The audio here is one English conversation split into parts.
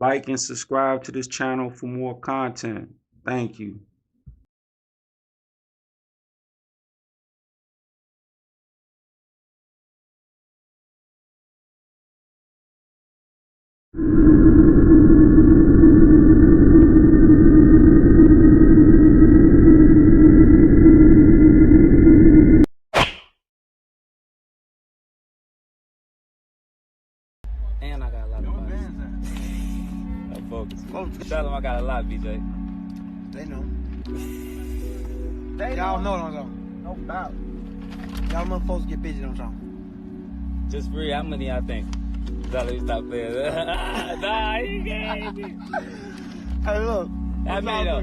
Like and subscribe to this channel for more content. Thank you. And I got a lot of bodies. I'm focused. Tell them I got a lot, BJ. They know. Y'all know, don't know. No doubt. Y'all know folks get busy, don't y'all? Just free, how many I think? Tell me stop playing. Nah, he gave me. Hey, look. How many though?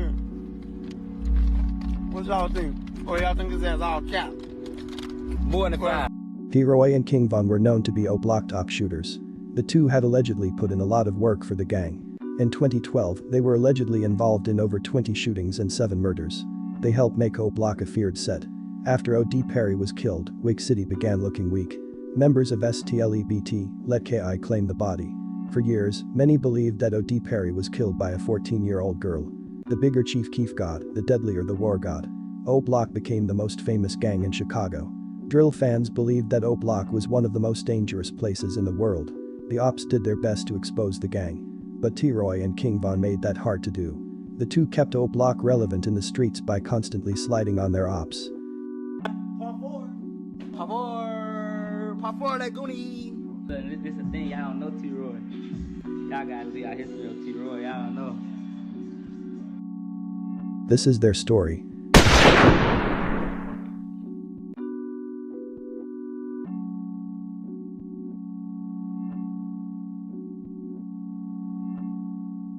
What y'all think? Or y'all think this ass all cap? More than 5. T-Roy and King Von were known to be O-Block top shooters. The two had allegedly put in a lot of work for the gang. In 2012, they were allegedly involved in over 20 shootings and 7 murders. They helped make O-Block a feared set. After O.D. Perry was killed, Wick City began looking weak. Members of STLEBT let KI claim the body. For years, many believed that O.D. Perry was killed by a 14-year-old girl. The bigger Chief Keef God, the deadlier the War God. O-Block became the most famous gang in Chicago. Drill fans believed that O-Block was one of the most dangerous places in the world. The ops did their best to expose the gang. But T-Roy and King Von made that hard to do. The two kept O-Block relevant in the streets by constantly sliding on their ops. Pop four, that goonie. This is the thing, y'all don't know T-Roy. Y'all gotta see our history of T-Roy, y'all don't know. This is their story.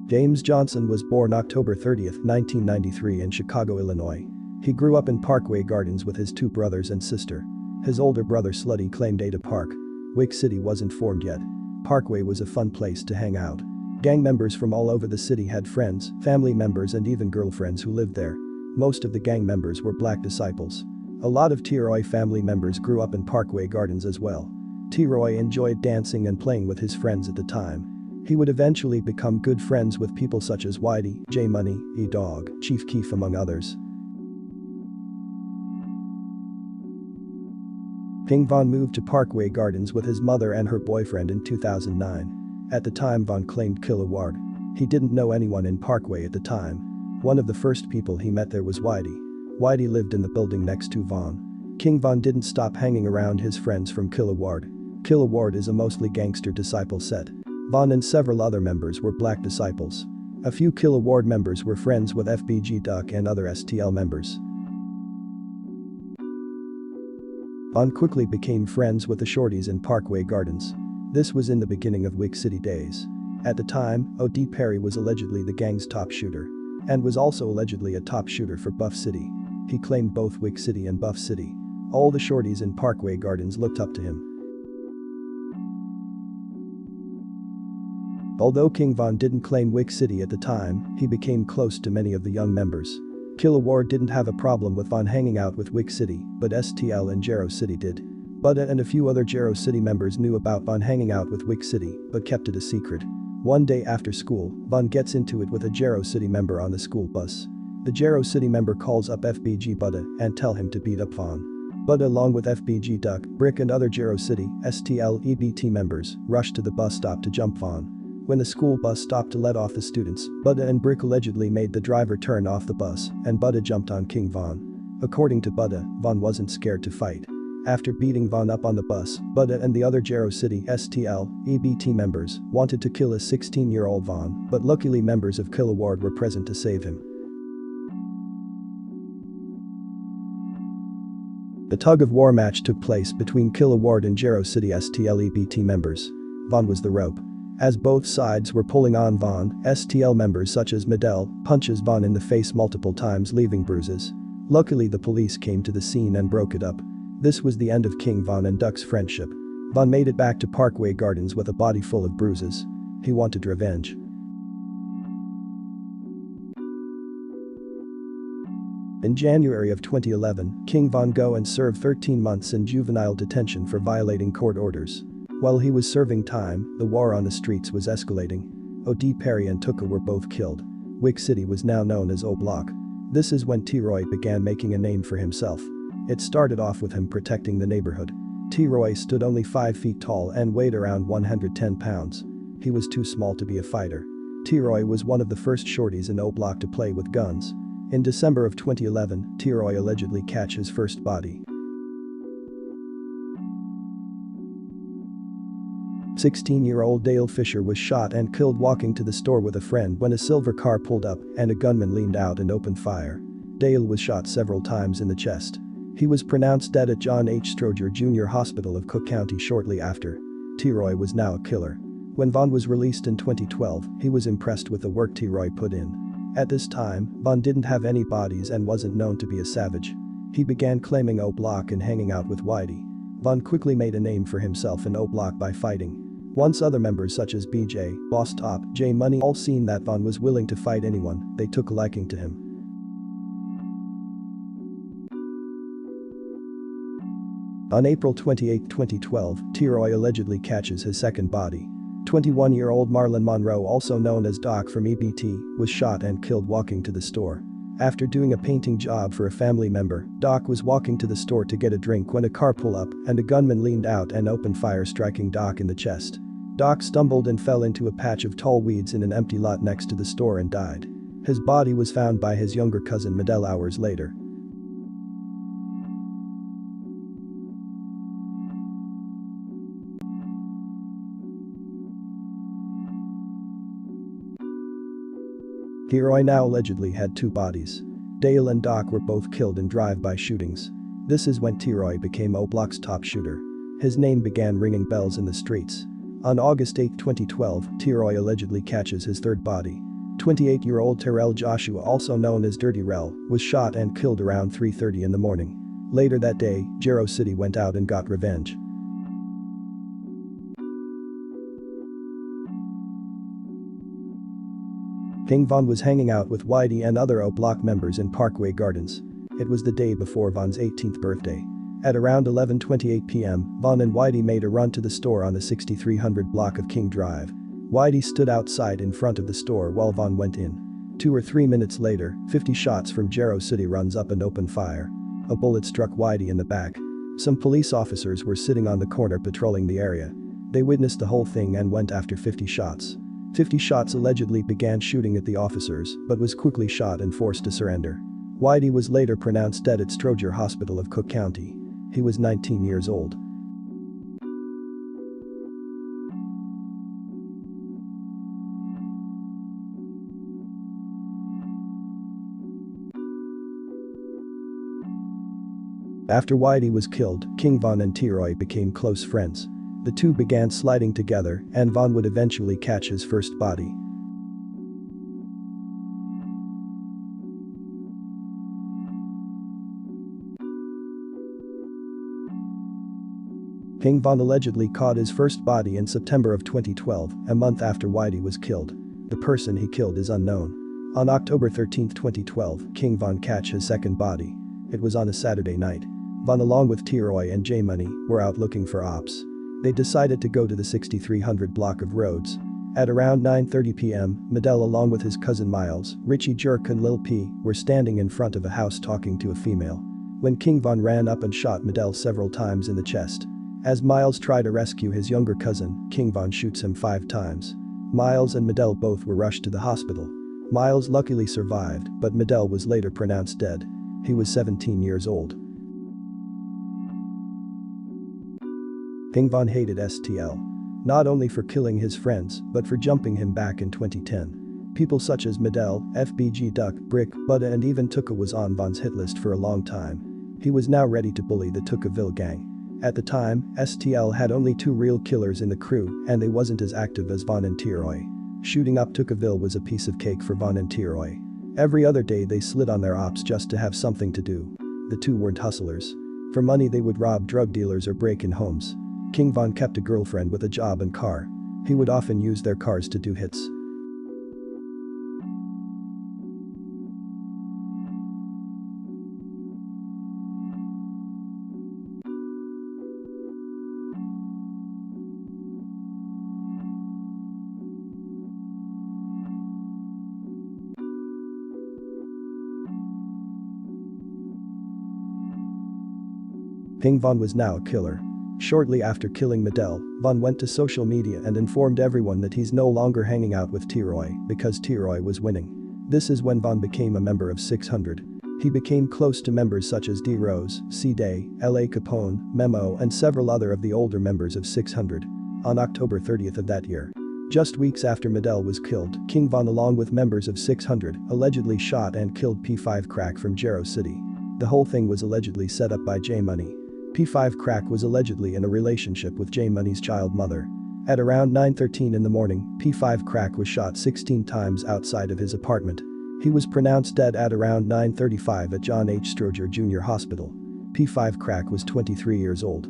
James Johnson was born October 30, 1993 in Chicago, Illinois. He grew up in Parkway Gardens with his 2 brothers and sister. His older brother Slutty claimed Ada Park. Wick City wasn't formed yet. Parkway was a fun place to hang out. Gang members from all over the city had friends, family members and even girlfriends who lived there. Most of the gang members were black disciples. A lot of T-Roy family members grew up in Parkway Gardens as well. T-Roy enjoyed dancing and playing with his friends at the time. He would eventually become good friends with people such as Whitey, J Money, E-Dog, Chief Keef among others. King Von moved to Parkway Gardens with his mother and her boyfriend in 2009. At the time Von claimed Kill Award. He didn't know anyone in Parkway at the time. One of the first people he met there was Whitey. Whitey lived in the building next to Von. King Von didn't stop hanging around his friends from Kill Award. Kill Award is a mostly gangster disciple set. Von and several other members were black disciples. A few Kill Award members were friends with FBG Duck and other STL members. Von quickly became friends with the shorties in Parkway Gardens. This was in the beginning of Wick City days. At the time, O.D. Perry was allegedly the gang's top shooter. And was also allegedly a top shooter for Buff City. He claimed both Wick City and Buff City. All the shorties in Parkway Gardens looked up to him. Although King Von didn't claim Wick City at the time, he became close to many of the young members. Kill Award didn't have a problem with Von hanging out with Wick City, but STL and Jarrow City did. Budda and a few other Jarrow City members knew about Von hanging out with Wick City, but kept it a secret. One day after school, Von gets into it with a Jarrow City member on the school bus. The Jarrow City member calls up FBG Budda and tell him to beat up Von. Budda along with FBG Duck, Brick and other Jarrow City, STL EBT members, rushed to the bus stop to jump Von. When the school bus stopped to let off the students, Budda and Brick allegedly made the driver turn off the bus and Budda jumped on King Von. According to Budda, Von wasn't scared to fight. After beating Von up on the bus, Budda and the other Jarrow City STL, EBT members wanted to kill a 16-year-old Von, but luckily members of Kill Award were present to save him. The tug-of-war match took place between Kill Award and Jarrow City STL EBT members. Von was the rope. As both sides were pulling on Von, STL members such as Medell punches Von in the face multiple times leaving bruises. Luckily the police came to the scene and broke it up. This was the end of King Von and Duck's friendship. Von made it back to Parkway Gardens with a body full of bruises. He wanted revenge. In January of 2011, King Von go and served 13 months in juvenile detention for violating court orders. While he was serving time, the war on the streets was escalating. O.D. Perry and Tuka were both killed. Wick City was now known as O-Block. This is when T-Roy began making a name for himself. It started off with him protecting the neighborhood. T-Roy stood only 5 feet tall and weighed around 110 pounds. He was too small to be a fighter. T-Roy was one of the first shorties in O-Block to play with guns. In December of 2011, T-Roy allegedly catch his first body. 16-year-old Dale Fisher was shot and killed walking to the store with a friend when a silver car pulled up and a gunman leaned out and opened fire. Dale was shot several times in the chest. He was pronounced dead at John H. Stroger Jr. Hospital of Cook County shortly after. T-Roy was now a killer. When Vaughn was released in 2012, he was impressed with the work T-Roy put in. At this time, Vaughn didn't have any bodies and wasn't known to be a savage. He began claiming O-Block and hanging out with Whitey. Vaughn quickly made a name for himself in O-Block by fighting. Once other members such as BJ, Boss Top, J Money all seen that Vaughn was willing to fight anyone, they took a liking to him. On April 28, 2012, T-Roy allegedly catches his second body. 21-year-old Marlon Monroe, also known as Doc from EBT, was shot and killed walking to the store. After doing a painting job for a family member, Doc was walking to the store to get a drink when a car pulled up and a gunman leaned out and opened fire, striking Doc in the chest. Doc stumbled and fell into a patch of tall weeds in an empty lot next to the store and died. His body was found by his younger cousin Medell hours later. T-Roy now allegedly had 2 bodies. Dale and Doc were both killed in drive-by shootings. This is when T-Roy became O-Block's top shooter. His name began ringing bells in the streets. On August 8, 2012, T-Roy allegedly catches his third body. 28-year-old Terrell Joshua, also known as Dirty Rel, was shot and killed around 3:30 in the morning. Later that day, Jero City went out and got revenge. King Von was hanging out with Whitey and other O-Block members in Parkway Gardens. It was the day before Von's 18th birthday. At around 11:28 p.m., Von and Whitey made a run to the store on the 6300 block of King Drive. Whitey stood outside in front of the store while Von went in. 2 or 3 minutes later, 50 shots from Jero City runs up and opened fire. A bullet struck Whitey in the back. Some police officers were sitting on the corner patrolling the area. They witnessed the whole thing and went after 50 shots. 50 shots allegedly began shooting at the officers but was quickly shot and forced to surrender. Whitey was later pronounced dead at Stroger Hospital of Cook County. He was 19 years old. After Whitey was killed, King Von and T-Roy became close friends. The two began sliding together and Von would eventually catch his first body. King Von allegedly caught his first body in September of 2012, a month after Whitey was killed. The person he killed is unknown. On October 13, 2012, King Von catch his second body. It was on a Saturday night. Von along with T-Roy and J Money were out looking for ops. They decided to go to the 6300 block of roads. At around 9:30 p.m., Medell along with his cousin Miles, Richie Jerk and Lil P were standing in front of a house talking to a female. When King Von ran up and shot Medell several times in the chest. As Miles tried to rescue his younger cousin, King Von shoots him 5 times. Miles and Medell both were rushed to the hospital. Miles luckily survived, but Medell was later pronounced dead. He was 17 years old. King Von hated STL. Not only for killing his friends, but for jumping him back in 2010. People such as Medell, FBG Duck, Brick, Budda and even Tuka was on Von's hit list for a long time. He was now ready to bully the Tukaville gang. At the time, STL had only 2 real killers in the crew and they wasn't as active as Von and T-Roy. Shooting up Tukaville was a piece of cake for Von and T-Roy. Every other day they slid on their ops just to have something to do. The two weren't hustlers. For money they would rob drug dealers or break in homes. King Von kept a girlfriend with a job and car. He would often use their cars to do hits. King Von was now a killer. Shortly after killing Medel, Von went to social media and informed everyone that he's no longer hanging out with T-Roy because T-Roy was winning. This is when Von became a member of 600. He became close to members such as D. Rose, C. Day, L.A. Capone, Memo and several other of the older members of 600. On October 30th of that year, just weeks after Medel was killed, King Von along with members of 600 allegedly shot and killed P5 Crack from Jero City. The whole thing was allegedly set up by J Money. P5 Crack was allegedly in a relationship with J Money's child mother. At around 9:13 in the morning, P5 Crack was shot 16 times outside of his apartment. He was pronounced dead at around 9:35 at John H. Stroger Jr. Hospital. P5 Crack was 23 years old.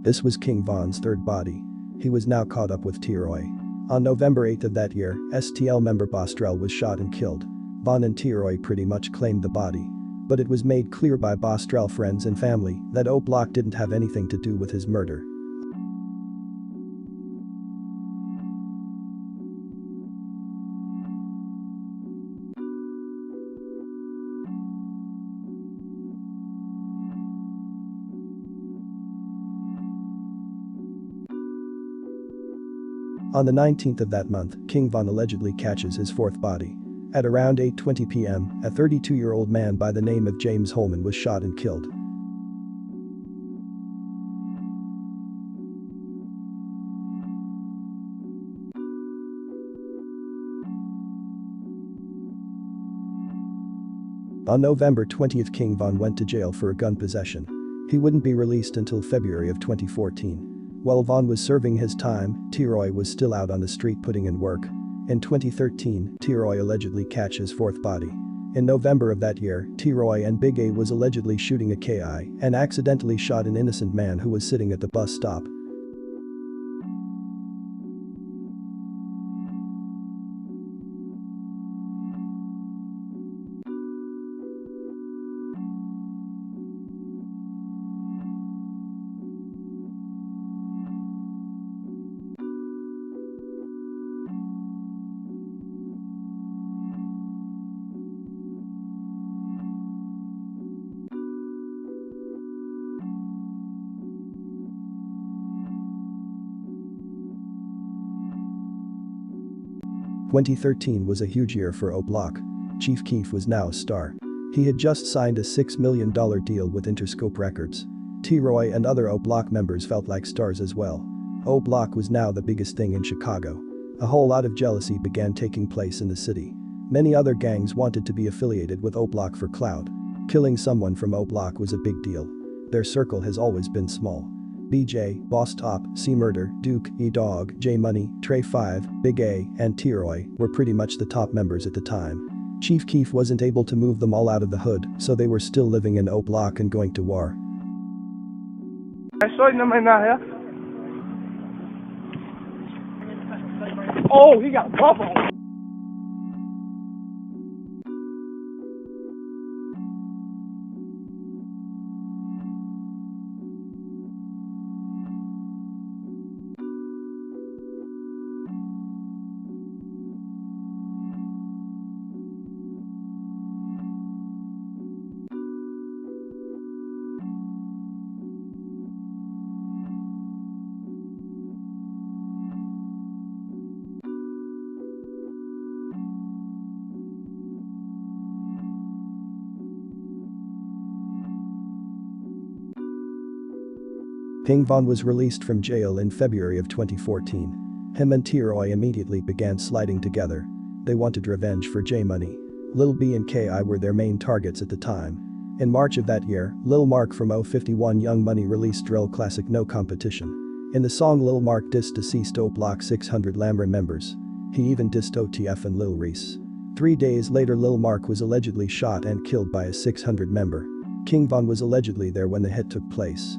This was King Von's third body. He was now caught up with T-Roy. On November 8th of that year, STL member Bostrel was shot and killed. Von and T-Roy pretty much claimed the body. But it was made clear by Bostrel friends and family that O Block didn't have anything to do with his murder. On the 19th of that month, King Von allegedly catches his fourth body. At around 8:20 p.m., a 32-year-old man by the name of James Holman was shot and killed. On November 20th, King Von went to jail for a gun possession. He wouldn't be released until February of 2014. While Von was serving his time, T-Roy was still out on the street putting in work. In 2013, T-Roy allegedly catches his fourth body. In November of that year, T-Roy and Big A was allegedly shooting a KI and accidentally shot an innocent man who was sitting at the bus stop. " 2013 was a huge year for O Block. Chief Keef was now a star. He had just signed a $6 million deal with Interscope Records. T-Roy and other O Block members felt like stars as well. O Block was now the biggest thing in Chicago. A whole lot of jealousy began taking place in the city. Many other gangs wanted to be affiliated with O Block for clout. Killing someone from O Block was a big deal. Their circle has always been small. BJ, Boss Top, C-Murder, Duke, E-Dog, J-Money, Trey 5, Big A, and T-Roy were pretty much the top members at the time. Chief Keef wasn't able to move them all out of the hood, so they were still living in O Block and going to war. Oh, he got a bump on. King Von was released from jail in February of 2014. Him and T-Roy immediately began sliding together. They wanted revenge for J-Money. Lil B and K.I. were their main targets at the time. In March of that year, Lil Mark from 051 Young Money released drill classic No Competition. In the song, Lil Mark dissed deceased O Block 600 Lamron members. He even dissed OTF and Lil Reese. 3 days later, Lil Mark was allegedly shot and killed by a 600 member. King Von was allegedly there when the hit took place.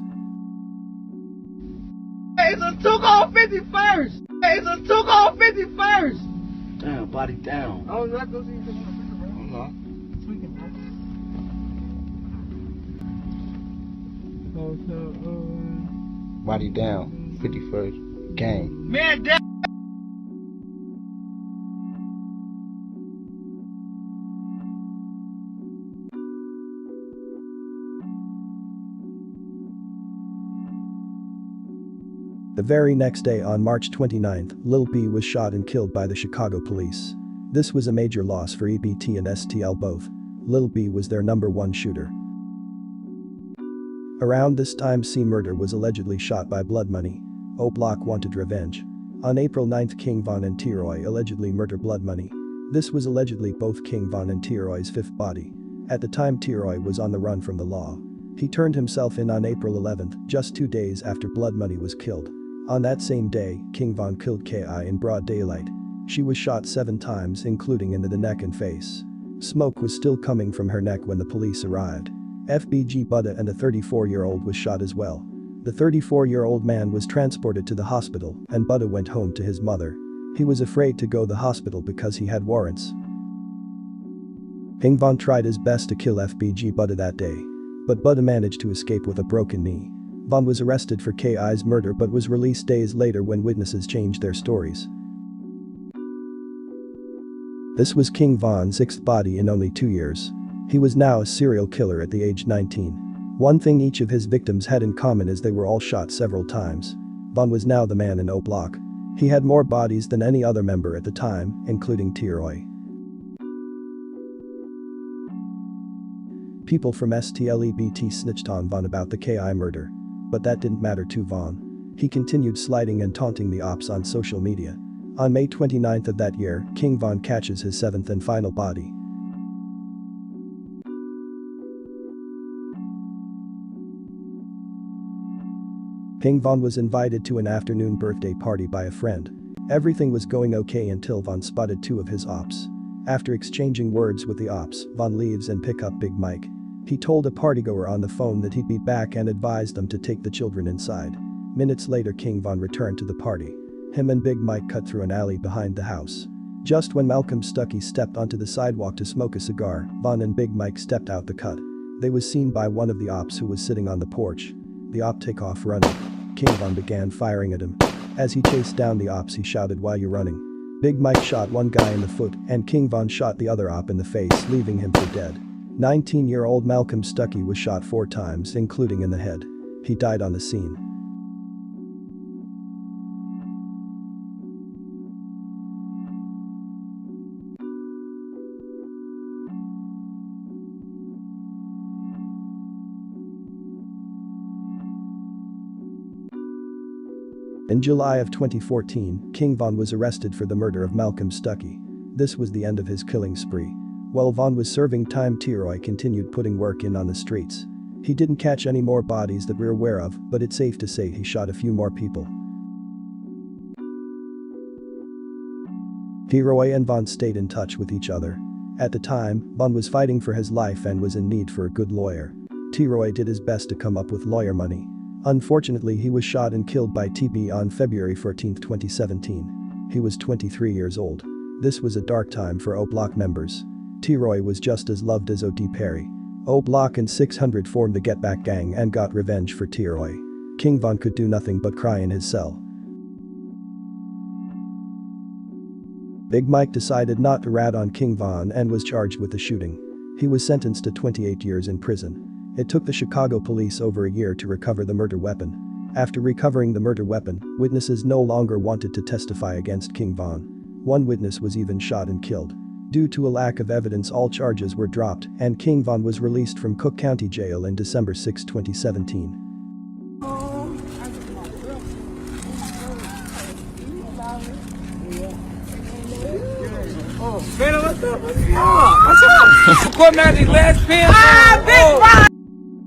It's a 2-51st. It's a 2-51st. Damn, body down. Oh, let's go see you. Uh-huh. Body down, 51st gang. Man down! The very next day on March 29th, Lil B was shot and killed by the Chicago police. This was a major loss for EBT and STL both. Lil B was their #1 shooter. Around this time C Murder was allegedly shot by Blood Money. O Block wanted revenge. On April 9th King Von and T-Roy allegedly murdered Blood Money. This was allegedly both King Von and T-Roy's fifth body. At the time T-Roy was on the run from the law. He turned himself in on April 11th, just 2 days after Blood Money was killed. On that same day, King Von killed K.I. in broad daylight. She was shot 7 times including into the neck and face. Smoke was still coming from her neck when the police arrived. FBG Buddha and a 34-year-old was shot as well. The 34-year-old man was transported to the hospital and Buddha went home to his mother. He was afraid to go to the hospital because he had warrants. King Von tried his best to kill FBG Buddha that day. But Buddha managed to escape with a broken knee. Von was arrested for K.I.'s murder but was released days later when witnesses changed their stories. This was King Von's 6th body in only 2 years. He was now a serial killer at the age 19. One thing each of his victims had in common is they were all shot several times. Von was now the man in O Block. He had more bodies than any other member at the time, including T-Roy. People from STLEBT snitched on Von about the K.I. murder. But that didn't matter to Von. He continued sliding and taunting the ops on social media. On May 29th of that year, King Von catches his 7th and final body. King Von was invited to an afternoon birthday party by a friend. Everything was going okay until Von spotted 2 of his ops. After exchanging words with the ops, Von leaves and pick up Big Mike. He told a partygoer on the phone that he'd be back and advised them to take the children inside. Minutes later King Von returned to the party. Him and Big Mike cut through an alley behind the house. Just when Malcolm Stuckey stepped onto the sidewalk to smoke a cigar, Von and Big Mike stepped out the cut. They was seen by one of the ops who was sitting on the porch. The op took off running. King Von began firing at him. As he chased down the ops he shouted, "Why you running?" Big Mike shot one guy in the foot and King Von shot the other op in the face, leaving him for dead. 19-year-old Malcolm Stuckey was shot 4 times including in the head. He died on the scene. In July of 2014, King Von was arrested for the murder of Malcolm Stuckey. This was the end of his killing spree. While Von was serving time, T-Roy continued putting work in on the streets. He didn't catch any more bodies that we're aware of, but it's safe to say he shot a few more people. T-Roy and Von stayed in touch with each other. At the time, Von was fighting for his life and was in need for a good lawyer. T-Roy did his best to come up with lawyer money. Unfortunately, he was shot and killed by TB on February 14, 2017. He was 23 years old. This was a dark time for O Block members. T-Roy was just as loved as O.D. Perry. O Block and 600 formed the Get Back gang and got revenge for T-Roy. King Von could do nothing but cry in his cell. Big Mike decided not to rat on King Von and was charged with the shooting. He was sentenced to 28 years in prison. It took the Chicago police over a year to recover the murder weapon. After recovering the murder weapon, witnesses no longer wanted to testify against King Von. One witness was even shot and killed. Due to a lack of evidence, all charges were dropped and King Von was released from Cook County Jail in December 6, 2017.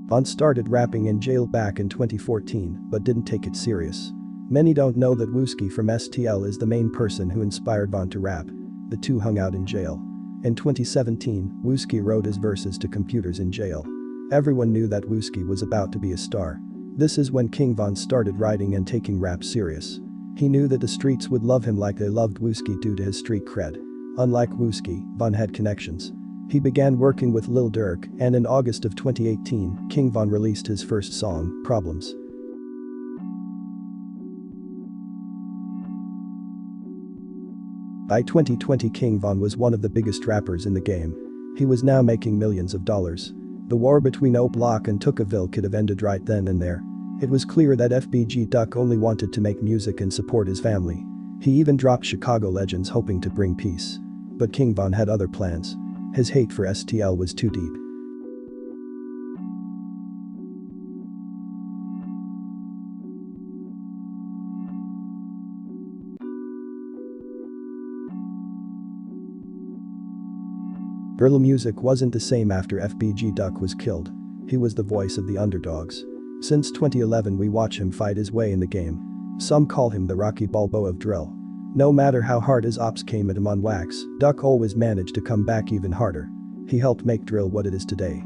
Von started rapping in jail back in 2014 but didn't take it serious. Many don't know that Wooski from STL is the main person who inspired Von to rap. The two hung out in jail. In 2017, Wooski wrote his verses to computers in jail. Everyone knew that Wooski was about to be a star. This is when King Von started writing and taking rap serious. He knew that the streets would love him like they loved Wooski due to his street cred. Unlike Wooski, Von had connections. He began working with Lil Durk, and in August of 2018, King Von released his first song, Problems. By 2020, King Von was one of the biggest rappers in the game. He was now making millions of dollars. The war between O'Block and Tookaville could have ended right then and there. It was clear that FBG Duck only wanted to make music and support his family. He even dropped Chicago Legends hoping to bring peace. But King Von had other plans. His hate for STL was too deep. Guerrilla music wasn't the same after FBG Duck was killed. He was the voice of the underdogs. Since 2011 we watch him fight his way in the game. Some call him the Rocky Balboa of drill. No matter how hard his ops came at him on wax, Duck always managed to come back even harder. He helped make drill what it is today.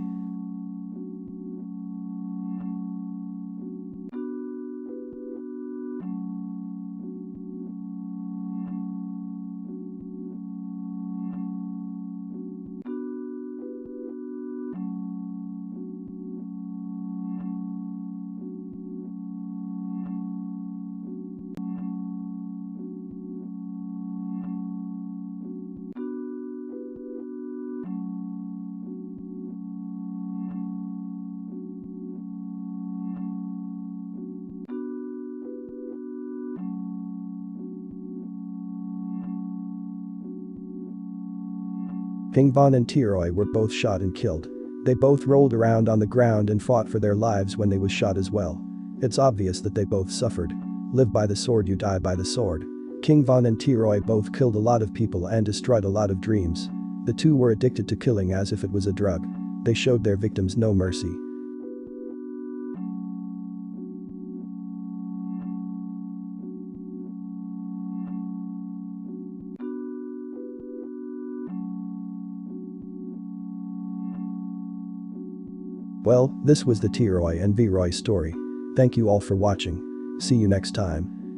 King Von and T-Roy were both shot and killed. They both rolled around on the ground and fought for their lives when they was shot as well. It's obvious that they both suffered. Live by the sword, you die by the sword. King Von and T-Roy both killed a lot of people and destroyed a lot of dreams. The two were addicted to killing as if it was a drug. They showed their victims no mercy. Well, this was the T-Roy and V-Roy story. Thank you all for watching. See you next time.